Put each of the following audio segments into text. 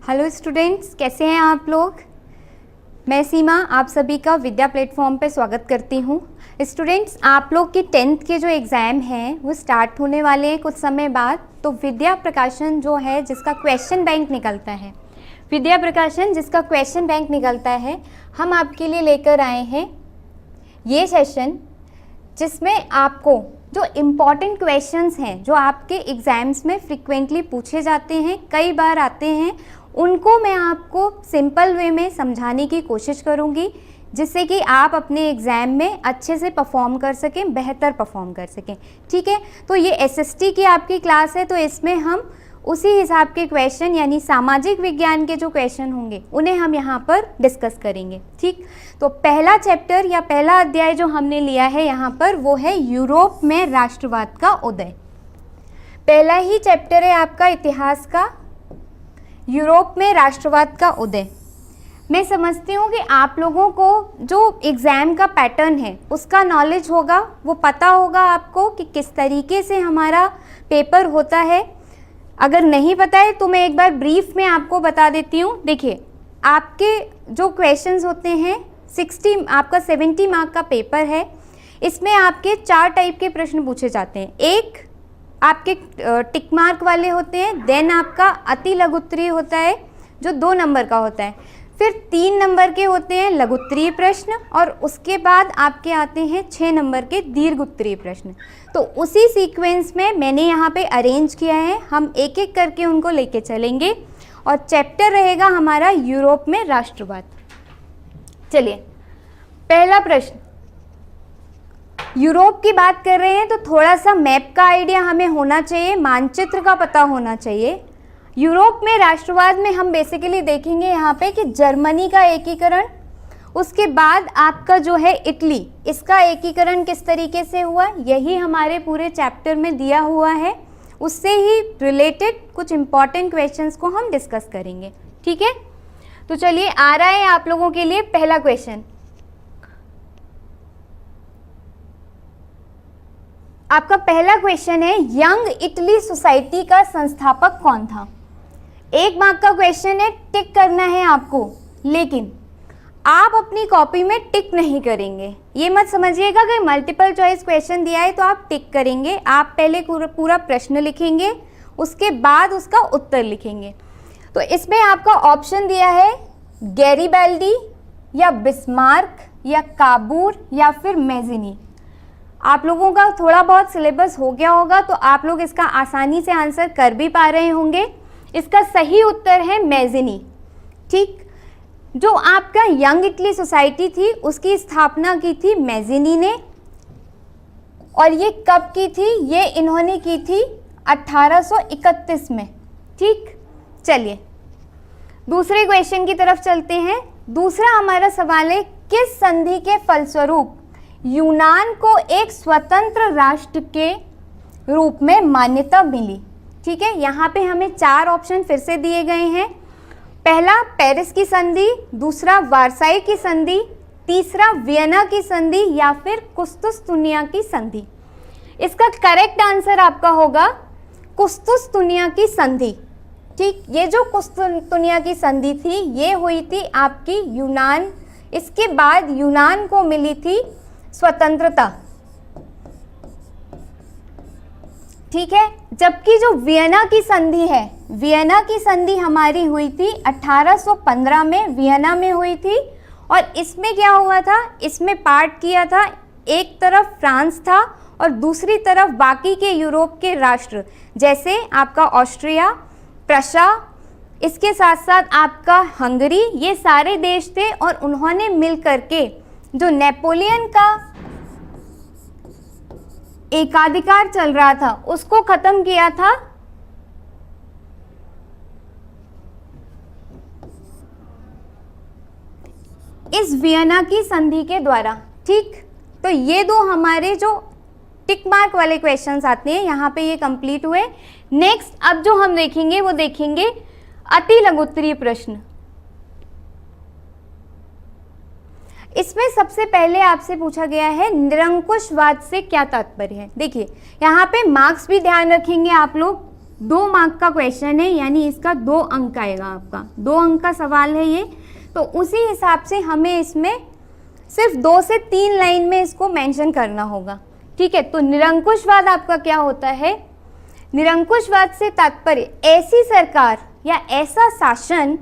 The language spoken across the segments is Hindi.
हेलो स्टूडेंट्स, कैसे हैं आप लोग। मैं सीमा आप सभी का विद्या प्लेटफॉर्म पे स्वागत करती हूँ। स्टूडेंट्स, आप लोग के 10th के जो एग्ज़ाम हैं वो स्टार्ट होने वाले हैं कुछ समय बाद। तो विद्या प्रकाशन जो है जिसका क्वेश्चन बैंक निकलता है, विद्या प्रकाशन जिसका क्वेश्चन बैंक निकलता है, हम आपके लिए लेकर आए हैं ये सेशन जिसमें आपको जो इम्पॉर्टेंट क्वेश्चंस हैं जो आपके एग्ज़ाम्स में फ्रिक्वेंटली पूछे जाते हैं, कई बार आते हैं, उनको मैं आपको सिंपल वे में समझाने की कोशिश करूंगी जिससे कि आप अपने एग्ज़ाम में अच्छे से परफॉर्म कर सकें, बेहतर परफॉर्म कर सकें। ठीक है, तो ये एसएसटी की आपकी क्लास है, तो इसमें हम उसी हिसाब के क्वेश्चन यानी सामाजिक विज्ञान के जो क्वेश्चन होंगे उन्हें हम यहाँ पर डिस्कस करेंगे। ठीक, तो पहला चैप्टर या पहला अध्याय जो हमने लिया है यहाँ पर वो है यूरोप में राष्ट्रवाद का उदय। पहला ही चैप्टर है आपका इतिहास का, यूरोप में राष्ट्रवाद का उदय। मैं समझती हूँ कि आप लोगों को जो एग्ज़ाम का पैटर्न है उसका नॉलेज होगा, वो पता होगा आपको कि किस तरीके से हमारा पेपर होता है। अगर नहीं पता है तो मैं एक बार ब्रीफ में आपको बता देती हूँ। देखिए, आपके जो क्वेश्चंस होते हैं 70 मार्क का पेपर है। इसमें आपके 4 टाइप के प्रश्न पूछे जाते हैं। एक आपके टिक मार्क वाले होते हैं, देन आपका अति लघुत्तरीय होता है जो 2 नंबर का होता है, फिर 3 नंबर के होते हैं लघुत्तरीय प्रश्न, और उसके बाद आपके आते हैं 6 नंबर के दीर्घ उत्तरीय प्रश्न। तो उसी सीक्वेंस में मैंने यहाँ पे अरेंज किया है, हम एक एक करके उनको लेके चलेंगे और चैप्टर रहेगा हमारा यूरोप में राष्ट्रवाद। चलिए, पहला प्रश्न, यूरोप की बात कर रहे हैं तो थोड़ा सा मैप का आइडिया हमें होना चाहिए, मानचित्र का पता होना चाहिए। यूरोप में राष्ट्रवाद में हम बेसिकली देखेंगे यहाँ पे कि जर्मनी का एकीकरण, उसके बाद आपका जो है इटली, इसका एकीकरण किस तरीके से हुआ, यही हमारे पूरे चैप्टर में दिया हुआ है। उससे ही रिलेटेड कुछ इम्पॉर्टेंट क्वेश्चंस को हम डिस्कस करेंगे। ठीक है, तो चलिए आ रहा है आप लोगों के लिए पहला क्वेश्चन। आपका पहला क्वेश्चन है, यंग इटली सोसाइटी का संस्थापक कौन था। 1 मार्क का क्वेश्चन है, टिक करना है आपको, लेकिन आप अपनी कॉपी में टिक नहीं करेंगे। ये मत समझिएगा कि मल्टीपल चॉइस क्वेश्चन दिया है तो आप टिक करेंगे। आप पहले पूरा प्रश्न लिखेंगे, उसके बाद उसका उत्तर लिखेंगे। तो इसमें आपका ऑप्शन दिया है गैरीबैल्डी या बिस्मार्क या काबूर या फिर मैजिनी। आप लोगों का थोड़ा बहुत सिलेबस हो गया होगा तो आप लोग इसका आसानी से आंसर कर भी पा रहे होंगे। इसका सही उत्तर है मैजिनी। ठीक, जो आपका यंग इटली सोसाइटी थी उसकी स्थापना की थी मैजिनी ने, और ये कब की थी, ये इन्होंने की थी 1831 में। ठीक, चलिए दूसरे क्वेश्चन की तरफ चलते हैं। दूसरा हमारा सवाल है, किस संधि के फलस्वरूप यूनान को एक स्वतंत्र राष्ट्र के रूप में मान्यता मिली। ठीक है, यहाँ पे हमें 4 ऑप्शन फिर से दिए गए हैं। पहला पेरिस की संधि, दूसरा वारसाई की संधि, तीसरा वियना की संधि या फिर कुस्तुस्तुनिया की संधि। इसका करेक्ट आंसर आपका होगा कुस्तुस्तुनिया की संधि। ठीक, ये जो कुस्तुस्तुनिया की संधि थी ये हुई थी आपकी यूनान, इसके बाद यूनान को मिली थी स्वतंत्रता। ठीक है, जबकि जो वियना की संधि है, वियना की संधि हमारी हुई थी 1815 में, वियना में हुई थी। और इसमें क्या हुआ था, इसमें पार्ट किया था, एक तरफ फ्रांस था और दूसरी तरफ बाकी के यूरोप के राष्ट्र जैसे आपका ऑस्ट्रिया, प्रशा, इसके साथ साथ आपका हंगरी, ये सारे देश थे। और उन्होंने मिल करके जो नेपोलियन का एकाधिकार चल रहा था उसको खत्म किया था इस वियना की संधि के द्वारा। ठीक, तो ये 2 हमारे जो टिक मार्क वाले क्वेश्चंस आते हैं यहाँ पे ये कंप्लीट हुए। नेक्स्ट अब जो हम देखेंगे वो देखेंगे अति लघुत्तरीय प्रश्न। इसमें सबसे पहले आपसे पूछा गया है निरंकुशवाद से क्या तात्पर्य है। देखिए यहाँ पे मार्क्स भी ध्यान रखेंगे आप लोग, 2 मार्क का क्वेश्चन है, यानी इसका 2 अंक आएगा आपका, 2 अंक का सवाल है ये। तो उसी हिसाब से हमें इसमें सिर्फ 2 से 3 लाइन में इसको मेंशन करना होगा, ठीक है। तो निरंकुशवाद आपका क्या होता है? निरंकुशवाद से तात्पर्य ऐसी सरकार या ऐसा शासन,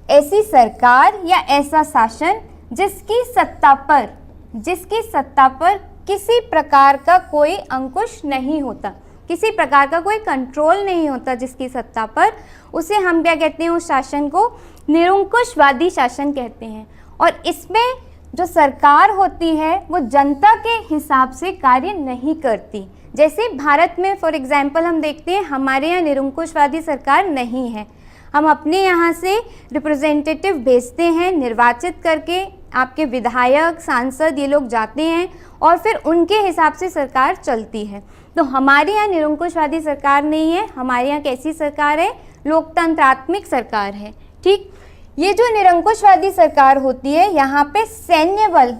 ऐसी सरकार या ऐसा शासन जिसकी सत्ता पर किसी प्रकार का कोई अंकुश नहीं होता, किसी प्रकार का कोई कंट्रोल नहीं होता जिसकी सत्ता पर, उसे हम क्या कहते हैं? उस शासन को निरंकुशवादी शासन कहते हैं। और इसमें जो सरकार होती है वो जनता के हिसाब से कार्य नहीं करती। जैसे भारत में फॉर एग्जाम्पल हम देखते हैं, हमारे यहाँ निरंकुशवादी सरकार नहीं है। हम अपने यहाँ से रिप्रेजेंटेटिव भेजते हैं, निर्वाचित करके आपके विधायक, सांसद ये लोग जाते हैं और फिर उनके हिसाब से सरकार चलती है। तो हमारे यहाँ निरंकुशवादी सरकार नहीं है, हमारे यहाँ कैसी सरकार है? लोकतंत्रात्मक सरकार है, ठीक। ये जो निरंकुशवादी सरकार होती है, यहाँ पे सैन्य बल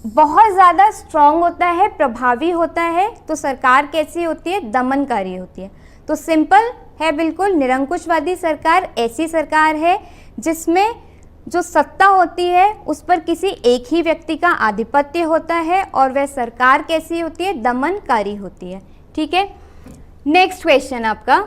बहुत ज़्यादा स्ट्रॉन्ग होता है, प्रभावी होता है। तो सरकार कैसी होती है? दमनकारी होती है। तो सिंपल है बिल्कुल, निरंकुशवादी सरकार ऐसी सरकार है जिसमें जो सत्ता होती है उस पर किसी एक ही व्यक्ति का आधिपत्य होता है, और वह सरकार कैसी होती है? दमनकारी होती है, ठीक है। नेक्स्ट क्वेश्चन आपका,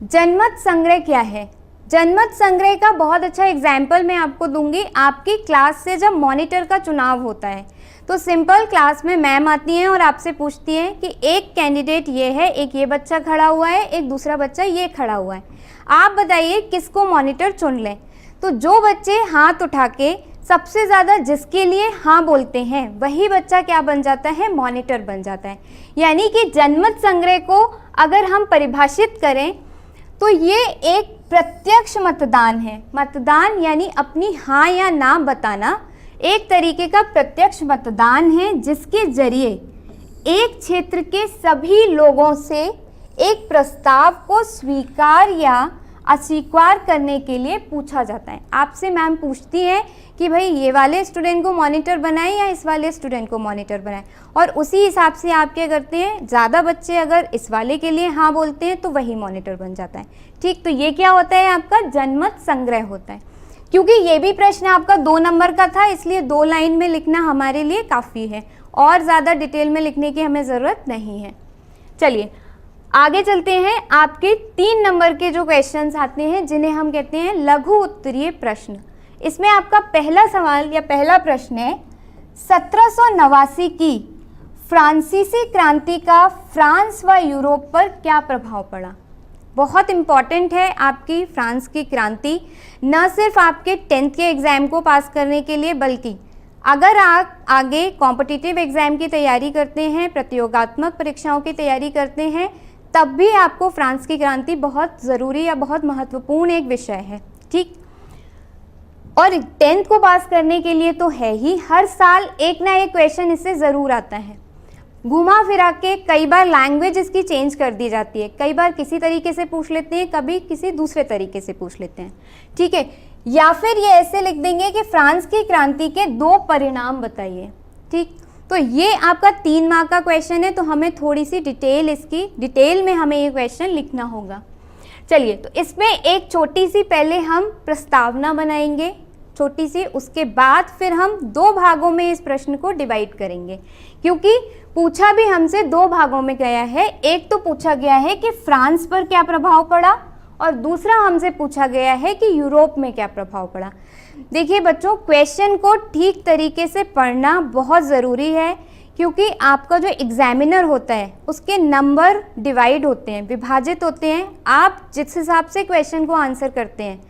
जनमत संग्रह क्या है? जनमत संग्रह का बहुत अच्छा एग्जाम्पल मैं आपको दूंगी। आपकी क्लास से जब मॉनिटर का चुनाव होता है तो सिंपल क्लास में मैम आती हैं और आपसे पूछती हैं कि एक कैंडिडेट ये है, एक ये बच्चा खड़ा हुआ है, एक दूसरा बच्चा ये खड़ा हुआ है, आप बताइए किसको मॉनिटर चुन लें। तो जो बच्चे हाथ उठा के सबसे ज़्यादा जिसके लिए हाँ बोलते हैं वही बच्चा क्या बन जाता है? मॉनिटर बन जाता है। यानी कि जनमत संग्रह को अगर हम परिभाषित करें तो ये एक प्रत्यक्ष मतदान है। मतदान यानी अपनी हाँ या ना बताना एक तरीके का प्रत्यक्ष मतदान है, जिसके जरिए एक क्षेत्र के सभी लोगों से एक प्रस्ताव को स्वीकार या अस्वीकार करने के लिए पूछा जाता है। आपसे मैम पूछती है कि भाई ये वाले स्टूडेंट को मॉनिटर बनाएं या इस वाले स्टूडेंट को मॉनिटर बनाएं, और उसी हिसाब से आप क्या करते हैं? ज़्यादा बच्चे अगर इस वाले के लिए हाँ बोलते हैं तो वही मॉनिटर बन जाता है, ठीक। तो ये क्या होता है? आपका जनमत संग्रह होता है। क्योंकि ये भी प्रश्न आपका 2 नंबर का था, इसलिए 2 लाइन में लिखना हमारे लिए काफ़ी है, और ज़्यादा डिटेल में लिखने की हमें ज़रूरत नहीं है। चलिए आगे चलते हैं। आपके 3 नंबर के जो क्वेश्चंस आते हैं जिन्हें हम कहते हैं लघु उत्तरीय प्रश्न। इसमें आपका पहला सवाल या पहला प्रश्न है, 1789 की फ्रांसीसी क्रांति का फ्रांस व यूरोप पर क्या प्रभाव पड़ा? बहुत इम्पॉर्टेंट है आपकी फ्रांस की क्रांति, न सिर्फ आपके 10th के एग्ज़ाम को पास करने के लिए, बल्कि अगर आप आगे कॉम्पिटिटिव एग्ज़ाम की तैयारी करते हैं, प्रतियोगात्मक परीक्षाओं की तैयारी करते हैं, तब भी आपको फ्रांस की क्रांति बहुत ज़रूरी या बहुत महत्वपूर्ण एक विषय है, ठीक। और 10th को पास करने के लिए तो है ही, हर साल एक ना एक क्वेश्चन इससे ज़रूर आता है। घुमा फिरा के कई बार लैंग्वेज इसकी चेंज कर दी जाती है, कई बार किसी तरीके से पूछ लेते हैं, कभी किसी दूसरे तरीके से पूछ लेते हैं, ठीक है। या फिर ये ऐसे लिख देंगे कि फ्रांस की क्रांति के 2 परिणाम बताइए, ठीक। तो ये आपका 3 मार्क का क्वेश्चन है, तो हमें थोड़ी सी डिटेल में हमें ये क्वेश्चन लिखना होगा। चलिए, तो इसमें एक छोटी सी पहले हम प्रस्तावना बनाएंगे, छोटी सी, उसके बाद फिर हम 2 भागों में इस प्रश्न को डिवाइड करेंगे, क्योंकि पूछा भी हमसे 2 भागों में गया है। एक तो पूछा गया है कि फ्रांस पर क्या प्रभाव पड़ा, और दूसरा हमसे पूछा गया है कि यूरोप में क्या प्रभाव पड़ा। देखिए बच्चों, क्वेश्चन को ठीक तरीके से पढ़ना बहुत ज़रूरी है, क्योंकि आपका जो एग्जामिनर होता है उसके नंबर डिवाइड होते हैं, विभाजित होते हैं। आप जिस हिसाब से क्वेश्चन को आंसर करते हैं,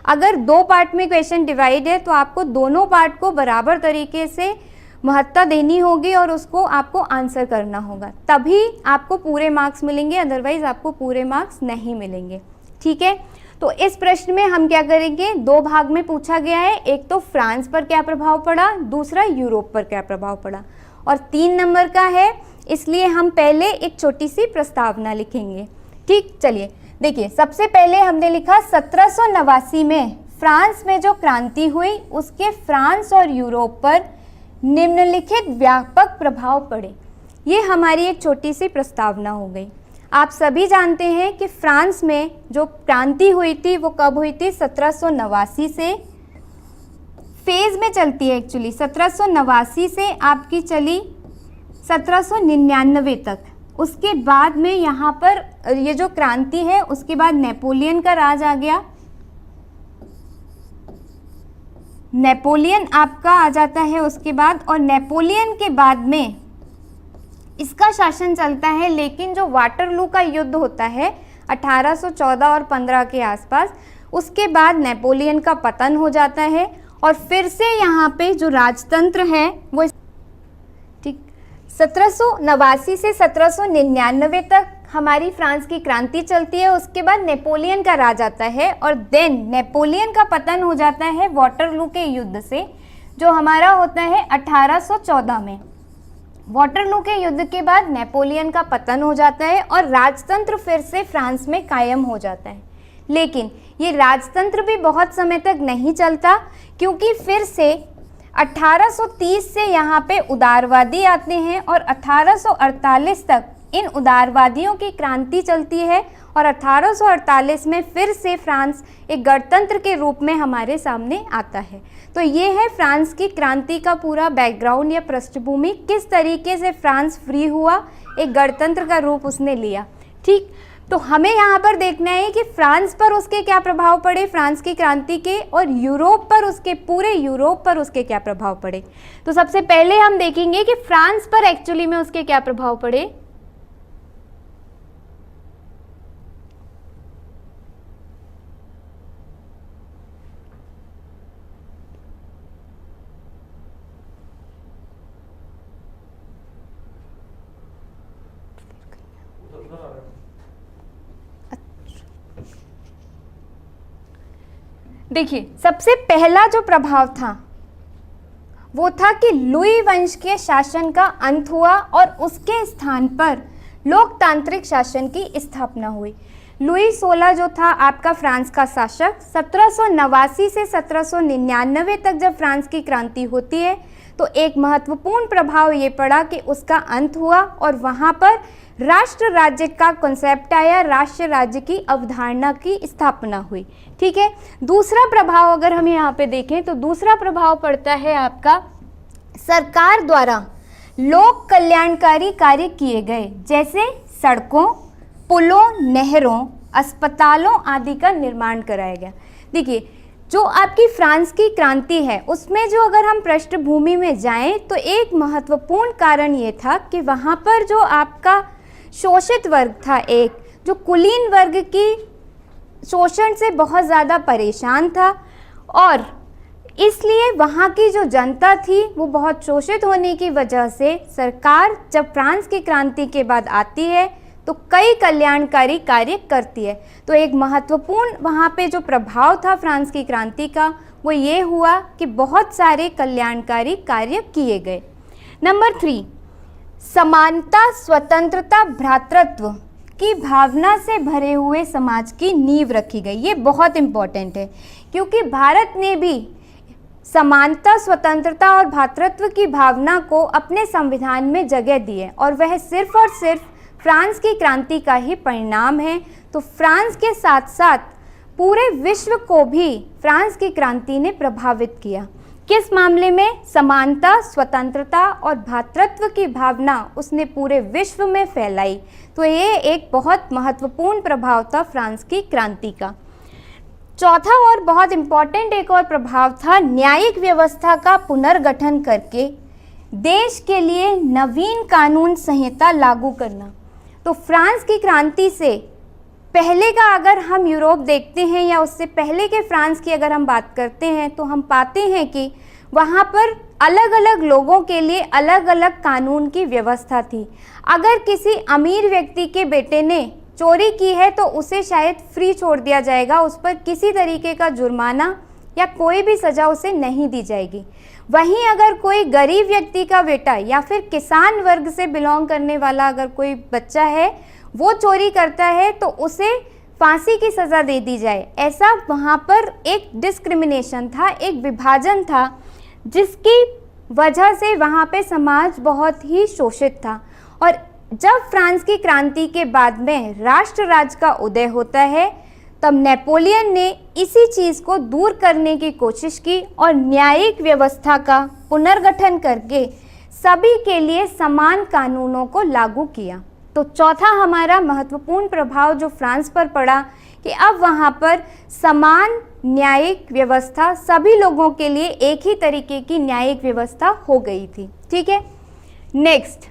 अगर 2 पार्ट में क्वेश्चन डिवाइड है तो आपको दोनों पार्ट को बराबर तरीके से महत्ता देनी होगी और उसको आपको आंसर करना होगा, तभी आपको पूरे मार्क्स मिलेंगे, अदरवाइज आपको पूरे मार्क्स नहीं मिलेंगे, ठीक है। तो इस प्रश्न में हम क्या करेंगे, 2 भाग में पूछा गया है, एक तो फ्रांस पर क्या प्रभाव पड़ा, दूसरा यूरोप पर क्या प्रभाव पड़ा, और 3 नंबर का है, इसलिए हम पहले एक छोटी सी प्रस्तावना लिखेंगे, ठीक। चलिए देखिए, सबसे पहले हमने लिखा 1789 में फ्रांस में जो क्रांति हुई उसके फ्रांस और यूरोप पर निम्नलिखित व्यापक प्रभाव पड़े। ये हमारी एक छोटी सी प्रस्तावना हो गई। आप सभी जानते हैं कि फ्रांस में जो क्रांति हुई थी वो कब हुई थी? 1789 से फेज में चलती है एक्चुअली। 1789 से आपकी चली 1799 तक। उसके बाद में यहाँ पर ये जो क्रांति है उसके बाद नेपोलियन का राज आ गया। नेपोलियन आपका आ जाता है उसके बाद, और नेपोलियन के बाद में इसका शासन चलता है। लेकिन जो वाटरलू का युद्ध होता है 1814 और 15 के आसपास, उसके बाद नेपोलियन का पतन हो जाता है और फिर से यहाँ पे जो राजतंत्र है वो ठीक 1789 से 1799 तक हमारी फ्रांस की क्रांति चलती है। उसके बाद नेपोलियन का राज आता है और देन नेपोलियन का पतन हो जाता है वाटरलू के युद्ध से, जो हमारा होता है 1814 में। वाटरलू के युद्ध के बाद नेपोलियन का पतन हो जाता है और राजतंत्र फिर से फ्रांस में कायम हो जाता है। लेकिन ये राजतंत्र भी बहुत समय तक नहीं चलता, क्योंकि फिर से 1830 से यहाँ पे उदारवादी आते हैं और 1848 तक इन उदारवादियों की क्रांति चलती है और 1848 में फिर से फ्रांस एक गणतंत्र के रूप में हमारे सामने आता है। तो ये है फ्रांस की क्रांति का पूरा बैकग्राउंड या पृष्ठभूमि, किस तरीके से फ्रांस फ्री हुआ, एक गणतंत्र का रूप उसने लिया। ठीक, तो हमें यहाँ पर देखना है कि फ्रांस पर उसके क्या प्रभाव पड़े, फ्रांस की क्रांति के, और यूरोप पर, उसके पूरे यूरोप पर उसके क्या प्रभाव पड़े। तो सबसे पहले हम देखेंगे कि फ्रांस पर एक्चुअली में उसके क्या प्रभाव पड़े। देखिए, सबसे पहला जो प्रभाव था वो था कि लुई वंश के शासन का अंत हुआ और उसके स्थान पर लोकतांत्रिक शासन की स्थापना हुई। लुई 16 जो था आपका फ्रांस का शासक, 1789 से 1799 तक जब फ्रांस की क्रांति होती है तो एक महत्वपूर्ण प्रभाव ये पड़ा कि उसका अंत हुआ और वहाँ पर राष्ट्र राज्य का कॉन्सेप्ट आया, राष्ट्र राज्य की अवधारणा की स्थापना हुई। ठीक है, दूसरा प्रभाव अगर हम यहाँ पे देखें तो दूसरा प्रभाव पड़ता है आपका सरकार द्वारा लोक कल्याणकारी कार्य किए गए, जैसे सड़कों, पुलों, नहरों, अस्पतालों आदि का निर्माण कराया गया। देखिए, जो आपकी फ्रांस की क्रांति है उसमें जो अगर हम पृष्ठभूमि में जाएं तो एक महत्वपूर्ण कारण ये था कि वहाँ पर जो आपका शोषित वर्ग था, एक जो कुलीन वर्ग की शोषण से बहुत ज़्यादा परेशान था और इसलिए वहाँ की जो जनता थी वो बहुत शोषित होने की वजह से सरकार जब फ्रांस की क्रांति के बाद आती है तो कई कल्याणकारी कार्य करती है। तो एक महत्वपूर्ण वहाँ पे जो प्रभाव था फ्रांस की क्रांति का वो ये हुआ कि बहुत सारे कल्याणकारी कार्य किए गए। नंबर 3, समानता, स्वतंत्रता, भ्रातृत्व की भावना से भरे हुए समाज की नींव रखी गई। ये बहुत इम्पोर्टेंट है क्योंकि भारत ने भी समानता, स्वतंत्रता और भ्रातृत्व की भावना को अपने संविधान में जगह दी है और वह सिर्फ और सिर्फ फ्रांस की क्रांति का ही परिणाम है। तो फ्रांस के साथ साथ पूरे विश्व को भी फ्रांस की क्रांति ने प्रभावित किया। किस मामले में? समानता, स्वतंत्रता और भ्रातृत्व की भावना उसने पूरे विश्व में फैलाई। तो ये एक बहुत महत्वपूर्ण प्रभाव था फ्रांस की क्रांति का। चौथा और बहुत इम्पॉर्टेंट एक और प्रभाव था न्यायिक व्यवस्था का पुनर्गठन करके देश के लिए नवीन कानून संहिता लागू करना। तो फ्रांस की क्रांति से पहले का अगर हम यूरोप देखते हैं या उससे पहले के फ्रांस की अगर हम बात करते हैं तो हम पाते हैं कि वहाँ पर अलग अलग लोगों के लिए अलग अलग कानून की व्यवस्था थी। अगर किसी अमीर व्यक्ति के बेटे ने चोरी की है तो उसे शायद फ्री छोड़ दिया जाएगा, उस पर किसी तरीके का जुर्माना या कोई भी सज़ा उसे नहीं दी जाएगी। वहीं अगर कोई गरीब व्यक्ति का बेटा या फिर किसान वर्ग से बिलोंग करने वाला अगर कोई बच्चा है वो चोरी करता है तो उसे फांसी की सज़ा दे दी जाए। ऐसा वहाँ पर एक डिस्क्रिमिनेशन था, एक विभाजन था जिसकी वजह से वहाँ पे समाज बहुत ही शोषित था। और जब फ्रांस की क्रांति के बाद में राष्ट्र राज्य का उदय होता है, तब नेपोलियन ने इसी चीज़ को दूर करने की कोशिश की और न्यायिक व्यवस्था का पुनर्गठन करके सभी के लिए समान कानूनों को लागू किया। तो चौथा हमारा महत्वपूर्ण प्रभाव जो फ्रांस पर पड़ा कि अब वहाँ पर समान न्यायिक व्यवस्था, सभी लोगों के लिए एक ही तरीके की न्यायिक व्यवस्था हो गई थी। ठीक है, नेक्स्ट,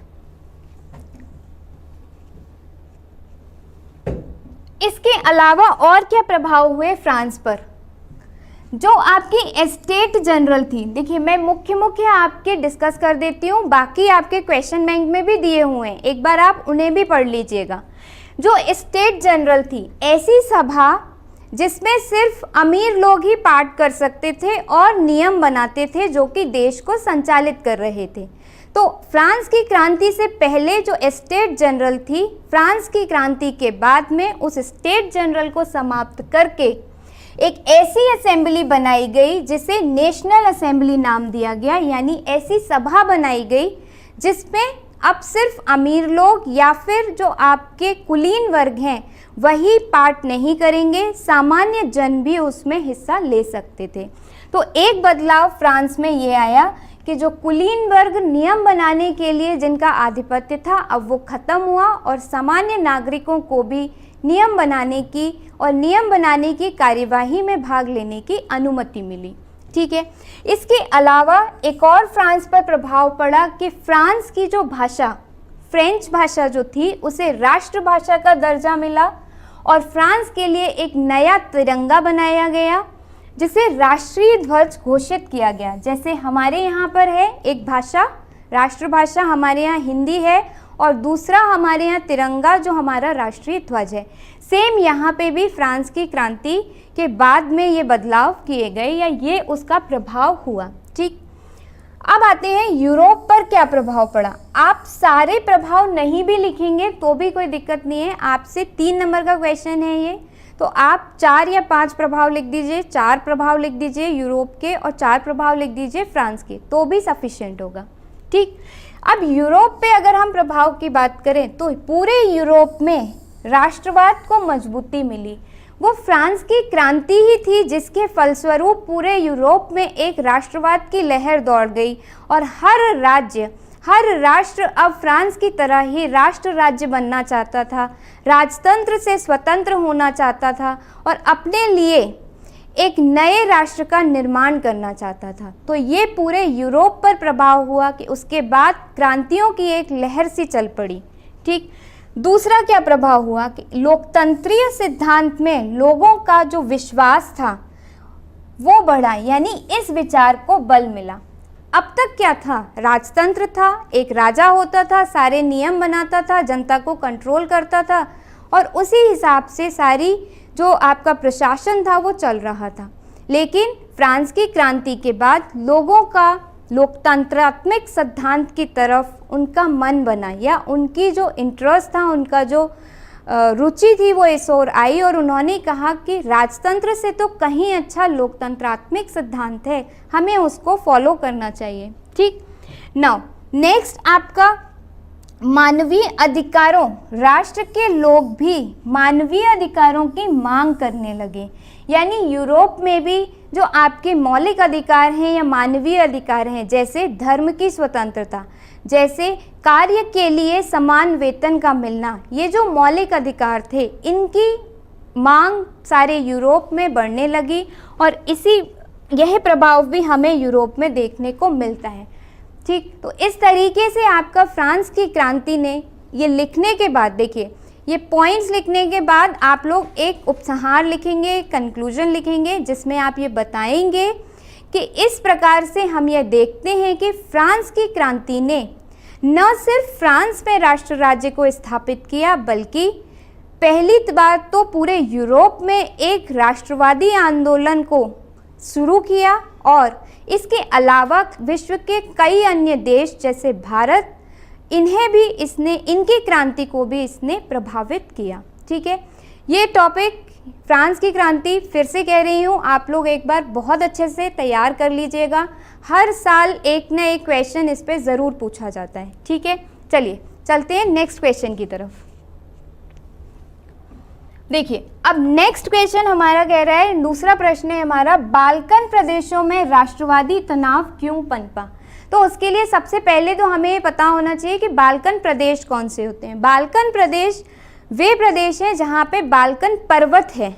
इसके अलावा और क्या प्रभाव हुए फ्रांस पर? जो आपकी एस्टेट जनरल थी, देखिए मैं मुख्य आपके डिस्कस कर देती हूँ, बाकी आपके क्वेश्चन बैंक में भी दिए हुए हैं, एक बार आप उन्हें भी पढ़ लीजिएगा। जो एस्टेट जनरल थी, ऐसी सभा जिसमें सिर्फ अमीर लोग ही पार्ट कर सकते थे और नियम बनाते थे जो कि देश को संचालित कर रहे थे। तो फ्रांस की क्रांति से पहले जो स्टेट जनरल थी, फ्रांस की क्रांति के बाद में उस स्टेट जनरल को समाप्त करके एक ऐसी असेंबली बनाई गई जिसे नेशनल असेंबली नाम दिया गया, यानी ऐसी सभा बनाई गई जिसमें अब सिर्फ अमीर लोग या फिर जो आपके कुलीन वर्ग हैं वही पार्ट नहीं करेंगे, सामान्य जन भी उसमें हिस्सा ले सकते थे। तो एक बदलाव फ्रांस में ये आया कि जो कुलीन वर्ग नियम बनाने के लिए जिनका आधिपत्य था, अब वो ख़त्म हुआ और सामान्य नागरिकों को भी नियम बनाने की और नियम बनाने की कार्यवाही में भाग लेने की अनुमति मिली। ठीक है, इसके अलावा एक और फ्रांस पर प्रभाव पड़ा कि फ्रांस की जो भाषा, फ्रेंच भाषा जो थी, उसे राष्ट्रभाषा का दर्जा मिला और फ्रांस के लिए एक नया तिरंगा बनाया गया जिसे राष्ट्रीय ध्वज घोषित किया गया। जैसे हमारे यहाँ पर है एक भाषा, राष्ट्रभाषा हमारे यहाँ हिंदी है और दूसरा हमारे यहाँ तिरंगा जो हमारा राष्ट्रीय ध्वज है। सेम यहाँ पे भी फ्रांस की क्रांति के बाद में ये बदलाव किए गए या ये उसका प्रभाव हुआ। ठीक, अब आते हैं यूरोप पर क्या प्रभाव पड़ा। आप सारे प्रभाव नहीं भी लिखेंगे तो भी कोई दिक्कत नहीं है, आपसे 3 नंबर का क्वेश्चन है ये, तो आप 4 या 5 प्रभाव लिख दीजिए, 4 प्रभाव लिख दीजिए यूरोप के और 4 प्रभाव लिख दीजिए फ्रांस के, तो भी सफिशिएंट होगा। ठीक, अब यूरोप पे अगर हम प्रभाव की बात करें तो पूरे यूरोप में राष्ट्रवाद को मजबूती मिली। वो फ्रांस की क्रांति ही थी जिसके फलस्वरूप पूरे यूरोप में एक राष्ट्रवाद की लहर दौड़ गई और हर राष्ट्र अब फ्रांस की तरह ही राष्ट्र राज्य बनना चाहता था, राजतंत्र से स्वतंत्र होना चाहता था और अपने लिए एक नए राष्ट्र का निर्माण करना चाहता था। तो ये पूरे यूरोप पर प्रभाव हुआ कि उसके बाद क्रांतियों की एक लहर सी चल पड़ी। ठीक, दूसरा क्या प्रभाव हुआ कि लोकतंत्रीय सिद्धांत में लोगों का जो विश्वास था वो बढ़ा, यानी इस विचार को बल मिला। अब तक क्या था, राजतंत्र था, एक राजा होता था, सारे नियम बनाता था, जनता को कंट्रोल करता था और उसी हिसाब से सारी जो आपका प्रशासन था वो चल रहा था। लेकिन फ्रांस की क्रांति के बाद लोगों का लोकतंत्रात्मक सिद्धांत की तरफ उनका मन बना या उनकी जो इंटरेस्ट था, उनका जो रुचि थी वो इस ओर आई और उन्होंने कहा कि राजतंत्र से तो कहीं अच्छा लोकतंत्रात्मक सिद्धांत है, हमें उसको फॉलो करना चाहिए। ठीक, नाउ नेक्स्ट आपका मानवीय अधिकारों, राष्ट्र के लोग भी मानवीय अधिकारों की मांग करने लगे। यानी यूरोप में भी जो आपके मौलिक अधिकार हैं या मानवीय अधिकार हैं, जैसे धर्म की स्वतंत्रता, जैसे कार्य के लिए समान वेतन का मिलना, ये जो मौलिक अधिकार थे इनकी मांग सारे यूरोप में बढ़ने लगी और यह प्रभाव भी हमें यूरोप में देखने को मिलता है। ठीक, तो इस तरीके से आपका फ्रांस की क्रांति ने ये लिखने के बाद, देखिए ये पॉइंट्स लिखने के बाद आप लोग एक उपसंहार लिखेंगे, कंक्लूजन लिखेंगे जिसमें आप ये बताएंगे कि इस प्रकार से हम यह देखते हैं कि फ्रांस की क्रांति ने न सिर्फ फ्रांस में राष्ट्र राज्य को स्थापित किया बल्कि पहली बार तो पूरे यूरोप में एक राष्ट्रवादी आंदोलन को शुरू किया और इसके अलावा विश्व के कई अन्य देश जैसे भारत, इनकी क्रांति को भी इसने प्रभावित किया। ठीक है, ये टॉपिक फ्रांस की क्रांति फिर से कह रही हूँ, आप लोग एक बार बहुत अच्छे से तैयार कर लीजिएगा। हर साल एक न एक क्वेश्चन इस पे ज़रूर पूछा जाता है। ठीक है, चलिए चलते हैं नेक्स्ट क्वेश्चन की तरफ। देखिए, अब नेक्स्ट क्वेश्चन हमारा कह रहा है, दूसरा प्रश्न है हमारा, बाल्कन प्रदेशों में राष्ट्रवादी तनाव क्यों पनपा। तो उसके लिए सबसे पहले तो हमें पता होना चाहिए कि बाल्कन प्रदेश कौन से होते हैं। बाल्कन प्रदेश वे प्रदेश हैं जहाँ पे बाल्कन पर्वत है।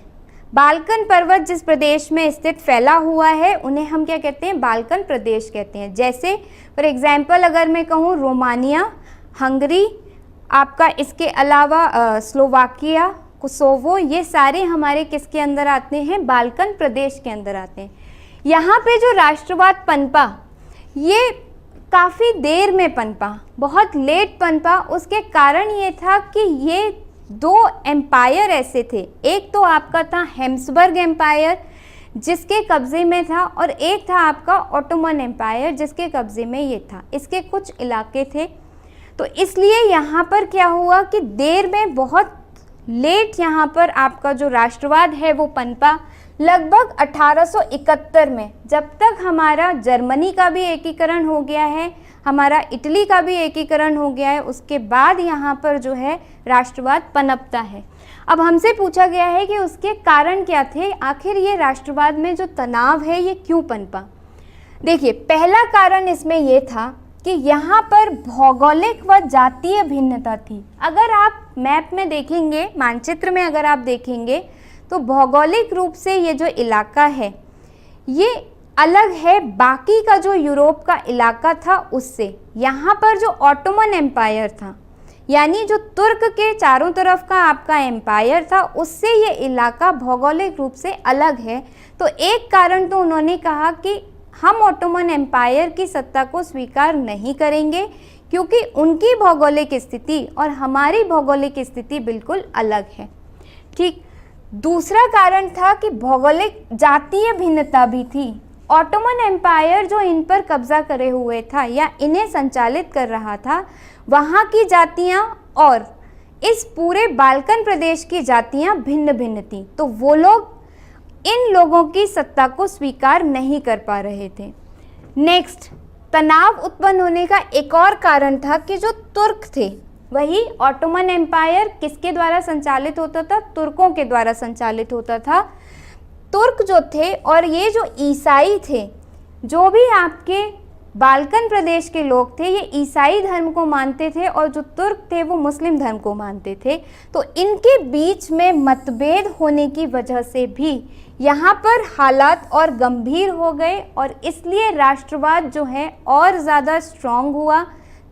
बाल्कन पर्वत जिस प्रदेश में स्थित फैला हुआ है उन्हें हम क्या कहते हैं, बाल्कन प्रदेश कहते हैं। जैसे फॉर एग्जाम्पल अगर मैं कहूँ रोमानिया, हंगरी, आपका इसके अलावा स्लोवाकिया, कोसोवो, ये सारे हमारे किसके अंदर आते हैं, बाल्कन प्रदेश के अंदर आते हैं। यहाँ पे जो राष्ट्रवाद पनपा ये काफ़ी देर में पनपा, बहुत लेट पनपा। उसके कारण ये था कि ये दो एम्पायर ऐसे थे, एक तो आपका था हेम्सबर्ग एम्पायर जिसके कब्ज़े में था, और एक था आपका ऑटोमन एम्पायर जिसके कब्ज़े में ये था। इसके कुछ इलाके थे, तो इसलिए यहाँ पर क्या हुआ कि देर में, बहुत लेट यहाँ पर आपका जो राष्ट्रवाद है वो पनपा। लगभग 1871 में, जब तक हमारा जर्मनी का भी एकीकरण हो गया है, हमारा इटली का भी एकीकरण हो गया है, उसके बाद यहाँ पर जो है राष्ट्रवाद पनपता है। अब हमसे पूछा गया है कि उसके कारण क्या थे, आखिर ये राष्ट्रवाद में जो तनाव है ये क्यों पनपा। देखिए, पहला कारण इसमें ये था कि यहाँ पर भौगोलिक व जातीय भिन्नता थी। अगर आप मैप में देखेंगे, मानचित्र में अगर आप देखेंगे, तो भौगोलिक रूप से ये जो इलाका है ये अलग है बाकी का जो यूरोप का इलाका था उससे। यहाँ पर जो ऑटोमन एम्पायर था, यानी जो तुर्क के चारों तरफ का आपका एम्पायर था, उससे ये इलाका भौगोलिक रूप से अलग है। तो एक कारण तो उन्होंने कहा कि हम ऑटोमन एम्पायर की सत्ता को स्वीकार नहीं करेंगे क्योंकि उनकी भौगोलिक स्थिति और हमारी भौगोलिक स्थिति बिल्कुल अलग है। ठीक, दूसरा कारण था कि भौगोलिक जातीय भिन्नता भी थी। ऑटोमन एम्पायर जो इन पर कब्जा करे हुए था या इन्हें संचालित कर रहा था, वहाँ की जातियाँ और इस पूरे बाल्कन प्रदेश की जातियाँ भिन्न भिन्न थीं, तो वो लोग इन लोगों की सत्ता को स्वीकार नहीं कर पा रहे थे। नेक्स्ट, तनाव उत्पन्न होने का एक और कारण था कि जो तुर्क थे, वही ऑटोमन एम्पायर किसके द्वारा संचालित होता था, तुर्कों के द्वारा संचालित होता था। तुर्क जो थे और ये जो ईसाई थे, जो भी आपके बाल्कन प्रदेश के लोग थे, ये ईसाई धर्म को मानते थे और जो तुर्क थे वो मुस्लिम धर्म को मानते थे। तो इनके बीच में मतभेद होने की वजह से भी यहाँ पर हालात और गंभीर हो गए और इसलिए राष्ट्रवाद जो है और ज़्यादा स्ट्रॉन्ग हुआ,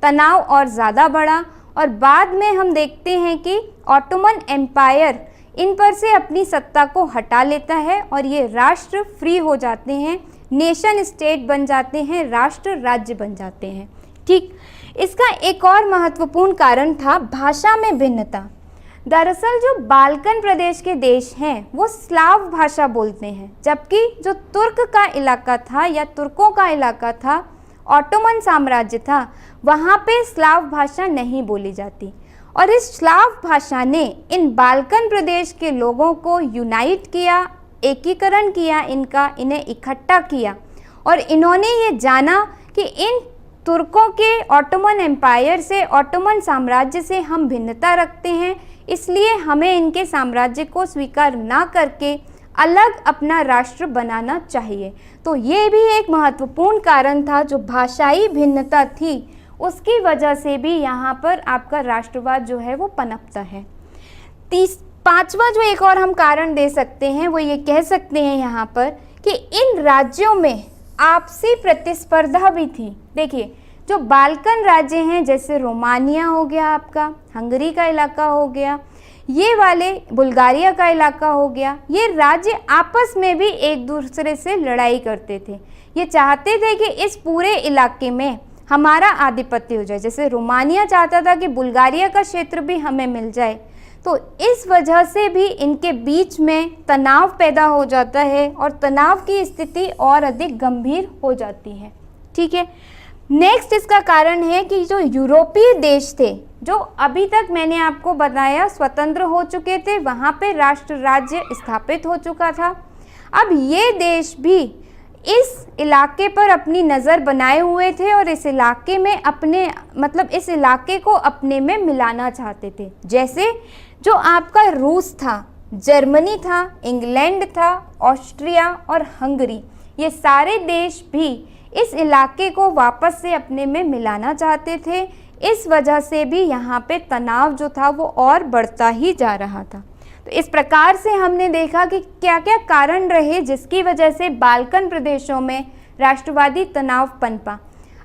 तनाव और ज़्यादा बढ़ा। और बाद में हम देखते हैं कि ऑटोमन एम्पायर इन पर से अपनी सत्ता को हटा लेता है और ये राष्ट्र फ्री हो जाते हैं, नेशन स्टेट बन जाते हैं, राष्ट्र राज्य बन जाते हैं। ठीक, इसका एक और महत्वपूर्ण कारण था भाषा में भिन्नता। दरअसल जो बाल्कन प्रदेश के देश हैं वो स्लाव भाषा बोलते हैं, जबकि जो तुर्क का इलाका था या तुर्कों का इलाका था, ऑटोमन साम्राज्य था, वहाँ पे स्लाव भाषा नहीं बोली जाती। और इस स्लाव भाषा ने इन बाल्कन प्रदेश के लोगों को यूनाइट किया, एकीकरण किया, इन्हें इकट्ठा किया और इन्होंने ये जाना कि इन तुर्कों के ऑटोमन एम्पायर से, ऑटोमन साम्राज्य से हम भिन्नता रखते हैं, इसलिए हमें इनके साम्राज्य को स्वीकार ना करके अलग अपना राष्ट्र बनाना चाहिए। तो ये भी एक महत्वपूर्ण कारण था, जो भाषाई भिन्नता थी उसकी वजह से भी यहाँ पर आपका राष्ट्रवाद जो है वो पनपता है। पांचवा जो एक और हम कारण दे सकते हैं वो ये कह सकते हैं यहाँ पर कि इन राज्यों में आपसी प्रतिस्पर्धा भी थी। देखिए, जो बाल्कन राज्य हैं जैसे रोमानिया हो गया, आपका हंगरी का इलाका हो गया, ये वाले बुल्गारिया का इलाका हो गया, ये राज्य आपस में भी एक दूसरे से लड़ाई करते थे। ये चाहते थे कि इस पूरे इलाके में हमारा आधिपत्य हो जाए। जैसे रोमानिया चाहता था कि बुल्गारिया का क्षेत्र भी हमें मिल जाए। तो इस वजह से भी इनके बीच में तनाव पैदा हो जाता है और तनाव की स्थिति और अधिक गंभीर हो जाती है। ठीक है, नेक्स्ट इसका कारण है कि जो यूरोपीय देश थे, जो अभी तक मैंने आपको बताया स्वतंत्र हो चुके थे, वहाँ पे राष्ट्र राज्य स्थापित हो चुका था। अब ये देश भी इस इलाके पर अपनी नज़र बनाए हुए थे और इस इलाके में अपने इस इलाके को अपने में मिलाना चाहते थे। जैसे जो आपका रूस था, जर्मनी था, इंग्लैंड था, ऑस्ट्रिया और हंगरी, ये सारे देश भी इस इलाके को वापस से अपने में मिलाना चाहते थे। इस वजह से भी यहाँ पे तनाव जो था वो और बढ़ता ही जा रहा था। तो इस प्रकार से हमने देखा कि क्या क्या कारण रहे जिसकी वजह से बाल्कन प्रदेशों में राष्ट्रवादी तनाव पनपा।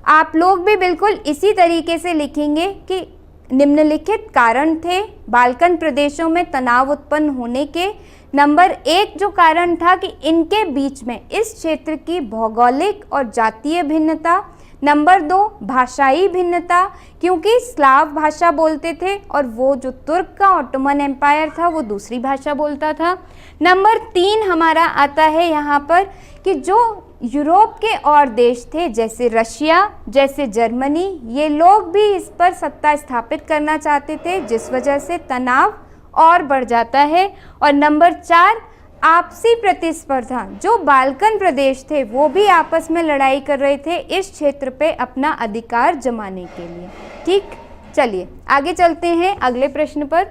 आप लोग भी बिल्कुल इसी तरीके से लिखेंगे कि निम्नलिखित कारण थे बाल्कन प्रदेशों में तनाव उत्पन्न होने के। नंबर 1 जो कारण था कि इनके बीच में इस क्षेत्र की भौगोलिक और जातीय भिन्नता। नंबर 2 भाषाई भिन्नता, क्योंकि स्लाव भाषा बोलते थे और वो जो तुर्क का ऑटोमन एम्पायर था वो दूसरी भाषा बोलता था। नंबर 3 हमारा आता है यहाँ पर कि जो यूरोप के और देश थे जैसे रशिया, जैसे जर्मनी, ये लोग भी इस पर सत्ता स्थापित करना चाहते थे, जिस वजह से तनाव और बढ़ जाता है। और नंबर 4 आपसी प्रतिस्पर्धा, जो बाल्कन प्रदेश थे वो भी आपस में लड़ाई कर रहे थे इस क्षेत्र पे अपना अधिकार जमाने के लिए। ठीक, चलिए आगे चलते हैं अगले प्रश्न पर।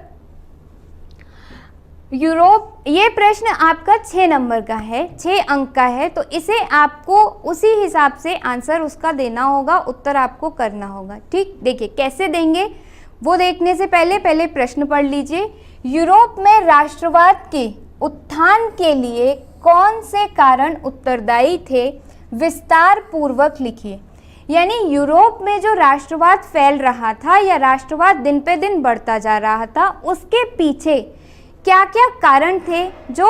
यूरोप, ये प्रश्न आपका 6 नंबर का है, 6 अंक का है, तो इसे आपको उसी हिसाब से आंसर उसका देना होगा, उत्तर आपको करना होगा। ठीक, देखिए कैसे देंगे वो देखने से पहले प्रश्न पढ़ लीजिए। यूरोप में राष्ट्रवाद के उत्थान के लिए कौन से कारण उत्तरदायी थे, विस्तार पूर्वक लिखिए। यानी यूरोप में जो राष्ट्रवाद फैल रहा था या राष्ट्रवाद दिन पे दिन बढ़ता जा रहा था, उसके पीछे क्या क्या कारण थे जो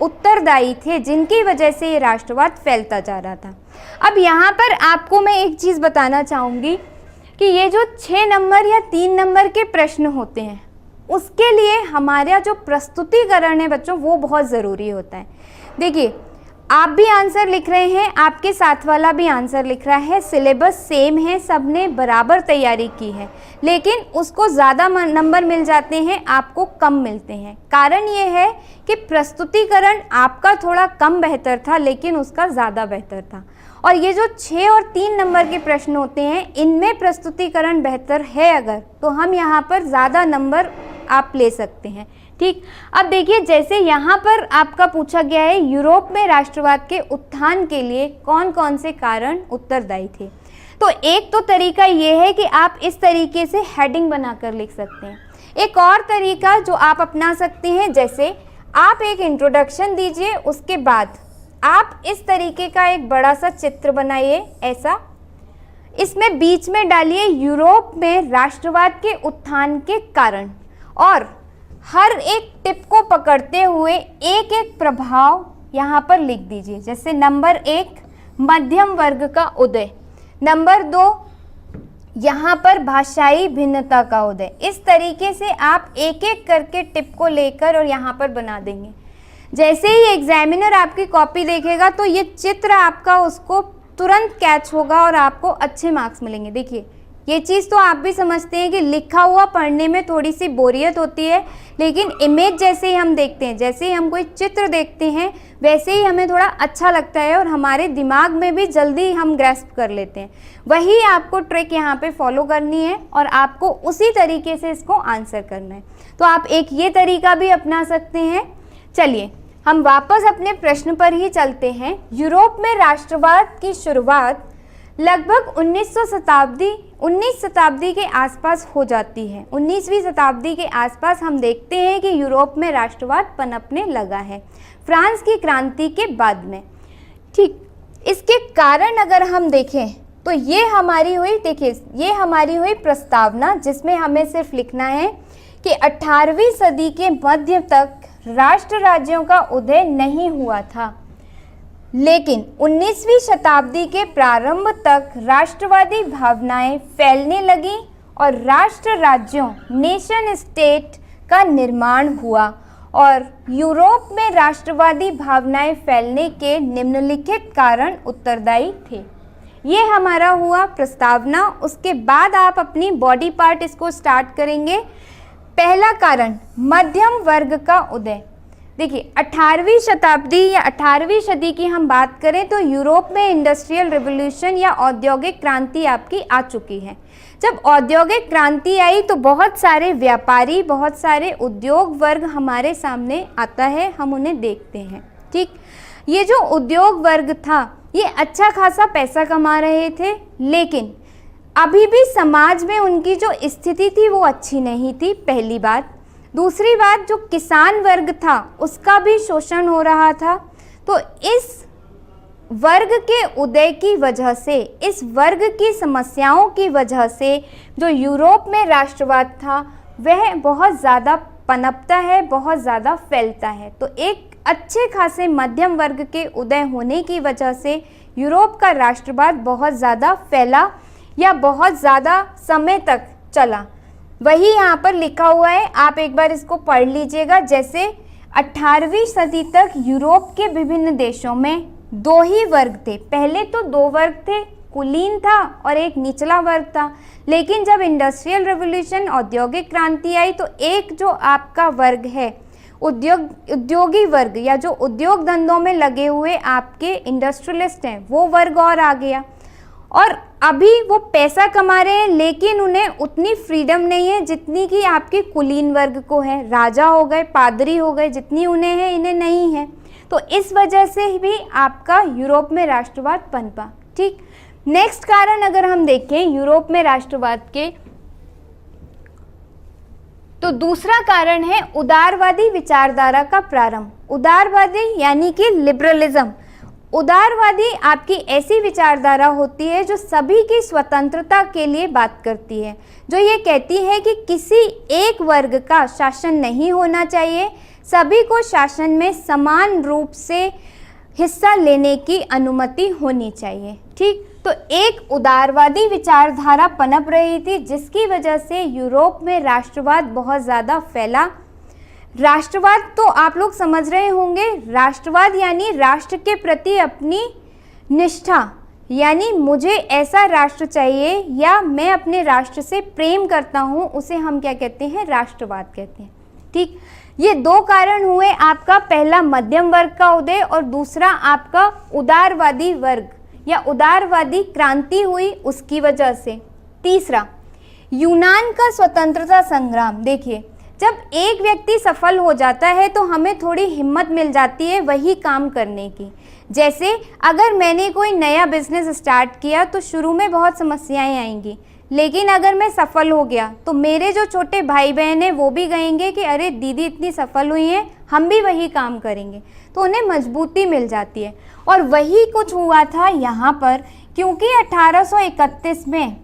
उत्तरदायी थे, जिनकी वजह से ये राष्ट्रवाद फैलता जा रहा था। अब यहाँ पर आपको मैं एक चीज़ बताना चाहूँगी कि ये जो 6 नंबर या 3 नंबर के प्रश्न होते हैं उसके लिए हमारा जो प्रस्तुतिकरण है बच्चों वो बहुत ज़रूरी होता है। देखिए आप भी आंसर लिख रहे हैं, आपके साथ वाला भी आंसर लिख रहा है, सिलेबस सेम है, सबने बराबर तैयारी की है, लेकिन उसको ज़्यादा नंबर मिल जाते हैं, आपको कम मिलते हैं। कारण ये है कि प्रस्तुतिकरण आपका थोड़ा कम बेहतर था लेकिन उसका ज़्यादा बेहतर था। और ये जो 6 और 3 नंबर के प्रश्न होते हैं इनमें प्रस्तुतिकरण बेहतर है अगर, तो हम यहाँ पर ज़्यादा नंबर आप ले सकते हैं। ठीक, अब देखिए जैसे यहाँ पर आपका पूछा गया है यूरोप में राष्ट्रवाद के उत्थान के लिए कौन कौन से कारण उत्तरदायी थे, तो एक तो तरीका ये है कि आप इस तरीके से हेडिंग बनाकर लिख सकते हैं। एक और तरीका जो आप अपना सकते हैं, जैसे आप एक इंट्रोडक्शन दीजिए, उसके बाद आप इस तरीके का एक बड़ा सा चित्र बनाइए ऐसा, इसमें बीच में डालिए यूरोप में राष्ट्रवाद के उत्थान के कारण और हर एक टिप को पकड़ते हुए एक एक प्रभाव यहाँ पर लिख दीजिए। जैसे नंबर 1 मध्यम वर्ग का उदय, नंबर 2 यहाँ पर भाषाई भिन्नता का उदय। इस तरीके से आप एक एक करके टिप को लेकर और यहाँ पर बना देंगे। जैसे ही एग्जामिनर आपकी कॉपी देखेगा तो ये चित्र आपका उसको तुरंत कैच होगा और आपको अच्छे मार्क्स मिलेंगे। देखिए ये चीज़ तो आप भी समझते हैं कि लिखा हुआ पढ़ने में थोड़ी सी बोरियत होती है, लेकिन इमेज जैसे ही हम देखते हैं, जैसे ही हम कोई चित्र देखते हैं वैसे ही हमें थोड़ा अच्छा लगता है और हमारे दिमाग में भी जल्दी हम ग्रैस्प कर लेते हैं। वही आपको ट्रिक यहाँ पे फॉलो करनी है और आपको उसी तरीके से इसको आंसर करना है। तो आप एक ये तरीका भी अपना सकते हैं। चलिए हम वापस अपने प्रश्न पर ही चलते हैं। यूरोप में राष्ट्रवाद की शुरुआत लगभग 19 शताब्दी के आसपास हो जाती है। 19वीं शताब्दी के आसपास हम देखते हैं कि यूरोप में राष्ट्रवाद पनपने लगा है फ्रांस की क्रांति के बाद में। ठीक, इसके कारण अगर हम देखें तो ये हमारी हुई, देखिए ये हमारी हुई प्रस्तावना, जिसमें हमें सिर्फ लिखना है कि 18वीं सदी के मध्य तक राष्ट्र राज्यों का उदय नहीं हुआ था, लेकिन 19वीं शताब्दी के प्रारंभ तक राष्ट्रवादी भावनाएं फैलने लगीं और राष्ट्र राज्यों नेशन स्टेट का निर्माण हुआ। और यूरोप में राष्ट्रवादी भावनाएं फैलने के निम्नलिखित कारण उत्तरदायी थे। ये हमारा हुआ प्रस्तावना। उसके बाद आप अपनी बॉडी पार्ट इसको स्टार्ट करेंगे। पहला कारण मध्यम वर्ग का उदय। देखिए 18वीं शताब्दी या 18वीं सदी की हम बात करें तो यूरोप में इंडस्ट्रियल रिवॉल्यूशन या औद्योगिक क्रांति आपकी आ चुकी है। जब औद्योगिक क्रांति आई तो बहुत सारे व्यापारी, बहुत सारे उद्योग वर्ग हमारे सामने आता है, हम उन्हें देखते हैं। ठीक, ये जो उद्योग वर्ग था ये अच्छा खासा पैसा कमा रहे थे, लेकिन अभी भी समाज में उनकी जो स्थिति थी वो अच्छी नहीं थी, पहली बात। दूसरी बात, जो किसान वर्ग था उसका भी शोषण हो रहा था। तो इस वर्ग के उदय की वजह से, इस वर्ग की समस्याओं की वजह से जो यूरोप में राष्ट्रवाद था वह बहुत ज़्यादा पनपता है, बहुत ज़्यादा फैलता है। तो एक अच्छे खासे मध्यम वर्ग के उदय होने की वजह से यूरोप का राष्ट्रवाद बहुत ज़्यादा फैला या बहुत ज़्यादा समय तक चला। वही यहाँ पर लिखा हुआ है, आप एक बार इसको पढ़ लीजिएगा। जैसे 18वीं सदी तक यूरोप के विभिन्न देशों में दो ही वर्ग थे। पहले तो दो वर्ग थे, कुलीन था और एक निचला वर्ग था। लेकिन जब इंडस्ट्रियल रिवॉल्यूशन, औद्योगिक क्रांति आई तो एक जो आपका वर्ग है उद्योगी वर्ग या जो उद्योग धंधों में लगे हुए आपके इंडस्ट्रियलिस्ट हैं, वो वर्ग और आ गया। और अभी वो पैसा कमा रहे हैं लेकिन उन्हें उतनी फ्रीडम नहीं है जितनी कि आपके कुलीन वर्ग को है। राजा हो गए, पादरी हो गए, जितनी उन्हें है इन्हें नहीं है। तो इस वजह से भी आपका यूरोप में राष्ट्रवाद पनपा। ठीक, नेक्स्ट कारण अगर हम देखें यूरोप में राष्ट्रवाद के, तो दूसरा कारण है उदारवादी विचारधारा का प्रारंभ। उदारवादी यानी कि लिबरलिज्म। उदारवादी आपकी ऐसी विचारधारा होती है जो सभी की स्वतंत्रता के लिए बात करती है, जो ये कहती है कि किसी एक वर्ग का शासन नहीं होना चाहिए, सभी को शासन में समान रूप से हिस्सा लेने की अनुमति होनी चाहिए। ठीक, तो एक उदारवादी विचारधारा पनप रही थी जिसकी वजह से यूरोप में राष्ट्रवाद बहुत ज़्यादा फैला। राष्ट्रवाद तो आप लोग समझ रहे होंगे, राष्ट्रवाद यानी राष्ट्र के प्रति अपनी निष्ठा, यानी मुझे ऐसा राष्ट्र चाहिए या मैं अपने राष्ट्र से प्रेम करता हूँ, उसे हम क्या कहते हैं, राष्ट्रवाद कहते हैं। ठीक, ये दो कारण हुए, आपका पहला मध्यम वर्ग का उदय और दूसरा आपका उदारवादी वर्ग या उदारवादी क्रांति हुई उसकी वजह से। तीसरा, यूनान का स्वतंत्रता संग्राम। देखिए, जब एक व्यक्ति सफल हो जाता है तो हमें थोड़ी हिम्मत मिल जाती है वही काम करने की। जैसे अगर मैंने कोई नया बिजनेस स्टार्ट किया तो शुरू में बहुत समस्याएं आएंगी, लेकिन अगर मैं सफल हो गया तो मेरे जो छोटे भाई बहन हैं वो भी कहेंगे कि अरे दीदी इतनी सफल हुई हैं, हम भी वही काम करेंगे, तो उन्हें मजबूती मिल जाती है। और वही कुछ हुआ था यहाँ पर, क्योंकि 1831 में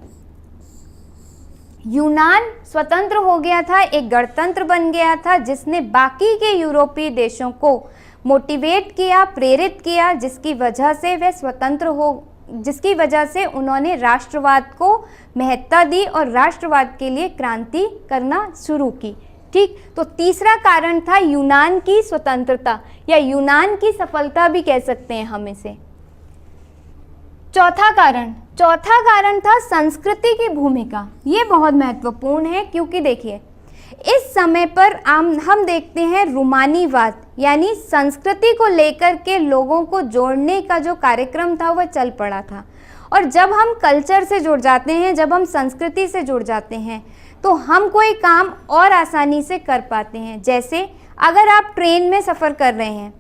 यूनान स्वतंत्र हो गया था, एक गणतंत्र बन गया था, जिसने बाकी के यूरोपीय देशों को मोटिवेट किया, प्रेरित किया, जिसकी वजह से वे स्वतंत्र हो, जिसकी वजह से उन्होंने राष्ट्रवाद को महत्ता दी और राष्ट्रवाद के लिए क्रांति करना शुरू की। ठीक, तो तीसरा कारण था यूनान की स्वतंत्रता या यूनान की सफलता भी कह सकते हैं हम इसे। चौथा कारण था संस्कृति की भूमिका। ये बहुत महत्वपूर्ण है क्योंकि देखिए इस समय पर हम देखते हैं रूमानीवाद यानी संस्कृति को लेकर के लोगों को जोड़ने का जो कार्यक्रम था वह चल पड़ा था। और जब हम कल्चर से जुड़ जाते हैं, जब हम संस्कृति से जुड़ जाते हैं तो हम कोई काम और आसानी से कर पाते हैं। जैसे अगर आप ट्रेन में सफ़र कर रहे हैं,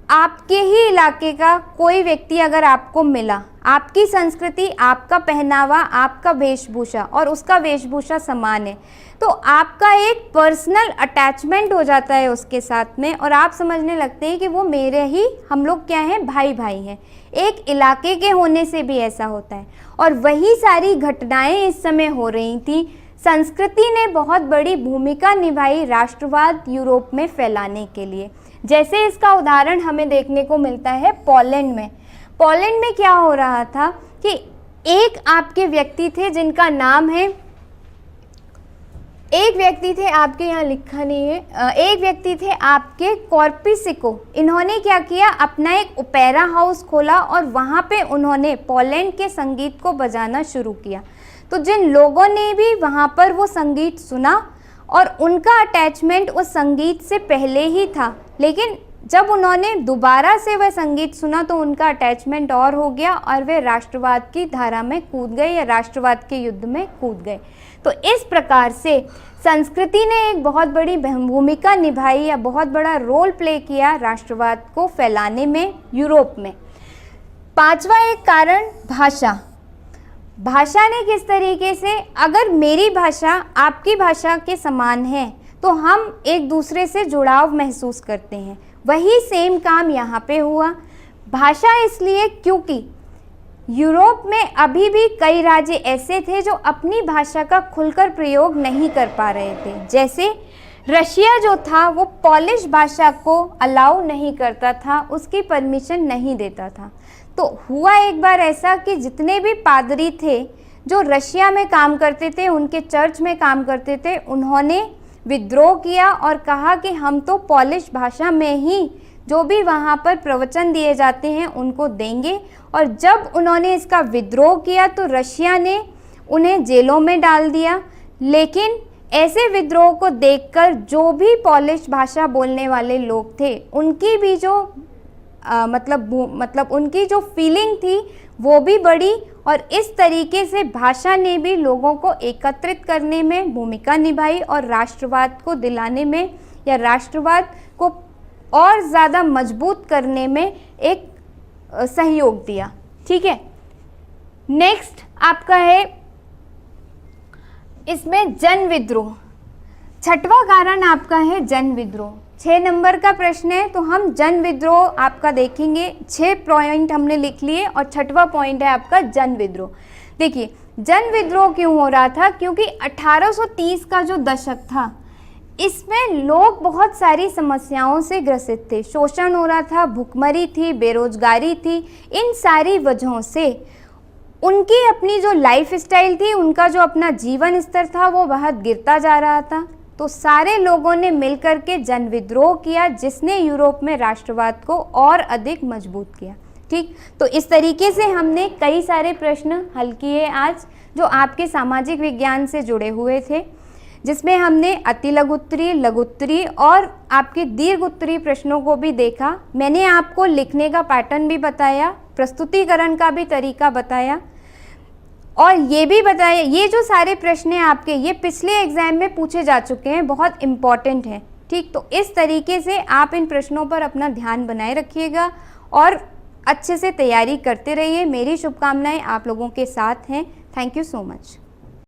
आपके ही इलाके का कोई व्यक्ति अगर आपको मिला, आपकी संस्कृति, आपका पहनावा, आपका वेशभूषा और उसका वेशभूषा समान है, तो आपका एक पर्सनल अटैचमेंट हो जाता है उसके साथ में और आप समझने लगते हैं कि वो मेरे ही, हम लोग क्या हैं, भाई भाई हैं। एक इलाके के होने से भी ऐसा होता है और वही सारी घटनाएं इस समय हो रही थी। संस्कृति ने बहुत बड़ी भूमिका निभाई राष्ट्रवाद यूरोप में फैलाने के लिए। जैसे इसका उदाहरण हमें देखने को मिलता है पोलैंड में। पोलैंड में क्या हो रहा था कि एक आपके व्यक्ति थे जिनका नाम है, एक व्यक्ति थे, आपके यहाँ लिखा नहीं है, एक व्यक्ति थे आपके कॉर्पिसिको। इन्होंने क्या किया, अपना एक ओपेरा हाउस खोला और वहाँ पे उन्होंने पोलैंड के संगीत को बजाना शुरू किया। तो जिन लोगों ने भी वहाँ पर वो संगीत सुना और उनका अटैचमेंट उस संगीत से पहले ही था, लेकिन जब उन्होंने दोबारा से वह संगीत सुना तो उनका अटैचमेंट और हो गया और वे राष्ट्रवाद की धारा में कूद गए या राष्ट्रवाद के युद्ध में कूद गए। तो इस प्रकार से संस्कृति ने एक बहुत बड़ी भूमिका निभाई या बहुत बड़ा रोल प्ले किया राष्ट्रवाद को फैलाने में यूरोप में। पांचवा एक कारण भाषा। भाषा ने किस तरीके से, अगर मेरी भाषा आपकी भाषा के समान है तो हम एक दूसरे से जुड़ाव महसूस करते हैं, वही सेम काम यहाँ पे हुआ। भाषा इसलिए क्योंकि यूरोप में अभी भी कई राज्य ऐसे थे जो अपनी भाषा का खुलकर प्रयोग नहीं कर पा रहे थे। जैसे रशिया जो था वो पोलिश भाषा को अलाउ नहीं करता था, उसकी परमिशन नहीं देता था। तो हुआ एक बार ऐसा कि जितने भी पादरी थे जो रशिया में काम करते थे, उनके चर्च में काम करते थे, उन्होंने विद्रोह किया और कहा कि हम तो पोलिश भाषा में ही जो भी वहाँ पर प्रवचन दिए जाते हैं उनको देंगे। और जब उन्होंने इसका विद्रोह किया तो रशिया ने उन्हें जेलों में डाल दिया। लेकिन ऐसे विद्रोह को देखकर जो भी पोलिश भाषा बोलने वाले लोग थे उनकी भी जो मतलब उनकी जो फीलिंग थी वो भी बढ़ी और इस तरीके से भाषा ने भी लोगों को एकत्रित करने में भूमिका निभाई और राष्ट्रवाद को दिलाने में या राष्ट्रवाद को और ज़्यादा मजबूत करने में एक सहयोग दिया। ठीक है, नेक्स्ट आपका है इसमें जन विद्रोह। छठवां कारण आपका है जन विद्रोह। 6 नंबर का प्रश्न है तो हम जन विद्रोह आपका देखेंगे। 6 पॉइंट हमने लिख लिए और छठवां पॉइंट है आपका जन विद्रोह। देखिए जन विद्रोह क्यों हो रहा था, क्योंकि 1830 का जो दशक था इसमें लोग बहुत सारी समस्याओं से ग्रसित थे। शोषण हो रहा था, भुखमरी थी, बेरोजगारी थी। इन सारी वजहों से उनकी अपनी जो लाइफ स्टाइल थी, उनका जो अपना जीवन स्तर था वो बहुत गिरता जा रहा था। तो सारे लोगों ने मिलकर के जन विद्रोह किया जिसने यूरोप में राष्ट्रवाद को और अधिक मजबूत किया। ठीक, तो इस तरीके से हमने कई सारे प्रश्न हल किए आज जो आपके सामाजिक विज्ञान से जुड़े हुए थे, जिसमें हमने अति लघुत्तरीय, लघुत्तरीय और आपके दीर्घ उत्तरीय प्रश्नों को भी देखा। मैंने आपको लिखने का पैटर्न भी बताया, प्रस्तुतिकरण का भी तरीका बताया और ये भी बताया ये जो सारे प्रश्न हैं आपके ये पिछले एग्जाम में पूछे जा चुके हैं, बहुत इम्पॉर्टेंट है। ठीक, तो इस तरीके से आप इन प्रश्नों पर अपना ध्यान बनाए रखिएगा और अच्छे से तैयारी करते रहिए। मेरी शुभकामनाएं आप लोगों के साथ हैं। Thank you so much.